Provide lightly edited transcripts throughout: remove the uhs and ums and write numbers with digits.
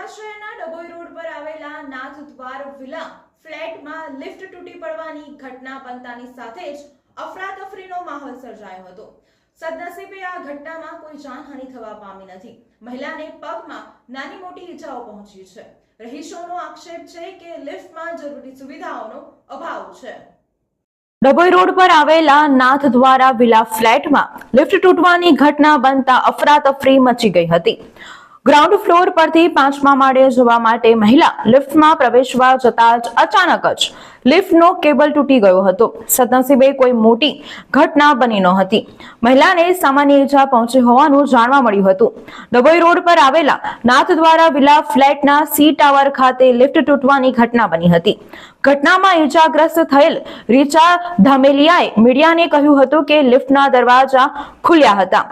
વડોદરા શહેરના ડભોઈ રોડ પર આવેલા નાથદ્વાર વિલા ફ્લેટમાં લિફ્ટ તૂટી પડવાની ઘટના બનતાની સાથે જ અફરાતફરીનો માહોલ સર્જાયો હતો। સદનસીબે આ ઘટનામાં કોઈ જાનહાનિ થવા પામી નથી। મહિલાને પગમાં નાની મોટી ઈજાઓ પહોંચી છે। રહીશોનો આક્ષેપ છે કે લિફ્ટમાં જરૂરી સુવિધાઓનો અભાવ છે। ડભોઈ રોડ પર આવેલા નાથદ્વારા વિલા ફ્લેટમાં લિફ્ટ તૂટવાની ઘટના બનતા અફરાતફરી મચી ગઈ હતી। ગ્રાઉન્ડ ફ્લોર પરથી 5મા માળે જવા માટે મહિલા લિફ્ટમાં પ્રવેશવા જતા જ અચાનક જ લિફ્ટનો કેબલ તૂટી ગયો હતો। સદનસીબે કોઈ મોટી ઘટના બની નહોતી। મહિલાને સામાન્ય ઈજા પહોંચી હોવાનું જાણવા મળ્યું હતું। ડભોઈ રોડ પર આવેલા નાથદ્વારા વિલા ફ્લેટના સી ટાવર ખાતે લિફ્ટ તૂટવાની ઘટના બની હતી। ઘટનામાં ઈજાગ્રસ્ત થયેલ રીચા ધામેલિયાએ મીડિયાને કહ્યું હતું કે લિફ્ટના દરવાજા ખુલ્યા હતા।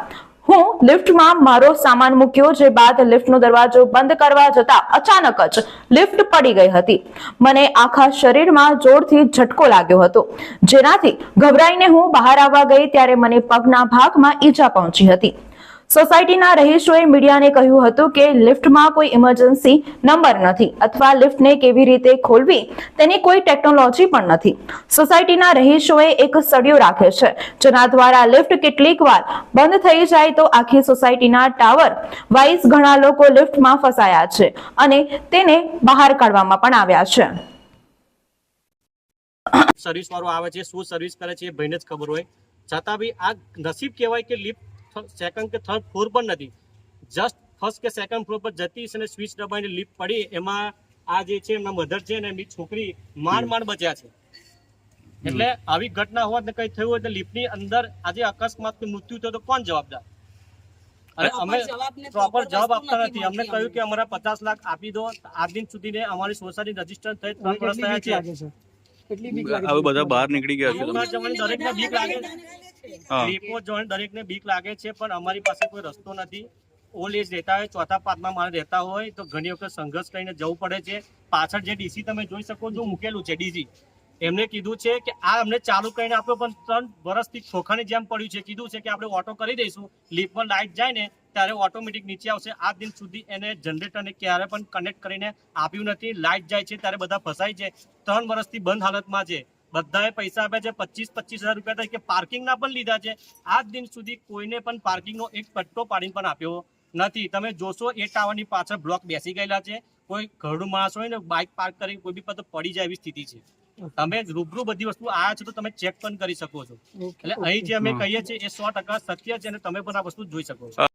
હું લિફ્ટમાં મારો સામાન મૂક્યો, જે બાદ લિફ્ટનો દરવાજો બંધ કરવા જતા અચાનક જ લિફ્ટ પડી ગઈ હતી। મને આખા શરીરમાં જોરથી ઝટકો લાગ્યો હતો, જેનાથી ગભરાઈને હું બહાર આવવા ગઈ ત્યારે મને પગના ભાગમાં ઈજા પહોંચી હતી। સોસાયટીના રહીશોએ મીડિયાને કહ્યું હતું કે લિફ્ટમાં કોઈ ઇમરજન્સી નંબર નથી અથવા લિફ્ટને કેવી રીતે ખોલવી તેની કોઈ ટેકનોલોજી પણ નથી। સોસાયટીના રહીશોએ એક સળિયો રાખે છે, જેના દ્વારા લિફ્ટ કેટલીક વાર બંધ થઈ જાય તો આખી સોસાયટીના ટાવર વાઇઝ ઘણા લોકો લિફ્ટમાં ફસાયા છે અને તેને બહાર કાઢવામાં પણ આવ્યા છે। સર્વિસ વાળો આવે છે, શું સર્વિસ કરે છે એ ભાઈને જ ખબર હોય, છતાં બી આ નસીબ કહેવાય કે લિફ્ટ સેકન્ડ કે થર્ડ ફ્લોર પર નથી, જસ્ટ ફર્સ્ટ કે સેકન્ડ ફ્લોર પર જતી અને સ્વિચ દબાઈને લિફ્ટ પડી। એમાં આ જે છે એમના મધર છે ને એમની છોકરી માંડ બચ્યા છે। એટલે આવી ઘટના હોત ને કઈ થયું હોય તો લિફ્ટની અંદર આજે અકસ્માત કે મૃત્યુ થયો તો કોણ જવાબદાર? અને અમે પ્રોપર જવાબ આપતા નથી। અમને કહ્યું કે અમારા 50 લાખ આપી દો। આજ દિન સુધી અમારી સોસાયટી રજીસ્ટર થઈ 3 વર્ષ થયા છે। હવે બધા બહાર નીકળી ગયા છે। દરેકને બીક લાગે છે, લિફ્ટમાં જવાની દરેકને બીક લાગે છે, પણ અમારી પાસે કોઈ રસ્તો નથી। ઓલ્ડ એજ રહેતા હોય, 4થા 5મા માળે રહેતા હોય તો ઘણી વખત સંઘર્ષ કરીને જવું પડે છે। પાછળ જે ડીસી તમે જોઈ શકો છો મૂકેલું છે, ડીજી એમને કીધું છે કે આ અમને ચાલુ કરીને આપ્યો, પણ 3 વર્ષથી ખોખાની જેમ પડ્યું છે। કીધું છે કે આપણે ઓટો કરી દઈશું, લિફ્ટમાં લાઇટ જાય ને ત્યારે ઓટોમેટિક નીચે આવશે। આ દિન સુધી એને જનરેટરને ક્યારે પણ કનેક્ટ કરીને આપ્યું નથી। લાઇટ જાય છે ત્યારે બધા ફસાય છે। 3 વર્ષથી બંધ હાલતમાં છે। બધાએ પૈસા આપ્યા છે, 25,000 રૂપિયા તરીકે પાર્કિંગના પણ લીધા છે। આજ દિન સુધી કોઈને પણ પાર્કિંગનો એક પટ્ટો પાડીને પણ આપ્યો નથી। તમે જોશો એ ટાવરની પાછળ બ્લોક બેસી ગયેલા છે। કોઈ ઘરનું માણસ હોય ને બાઇક પાર્ક કરી કોઈ બી પતો પડી જાય એવી સ્થિતિ છે। તમે રૂબરૂ બધી વસ્તુ આયા છો તો તમે ચેક પણ કરી શકો છો। એટલે અહીં જે અમે કહીએ છીએ એ 100% સત્ય છે અને તમે પણ આ વસ્તુ જોઈ શકો છો।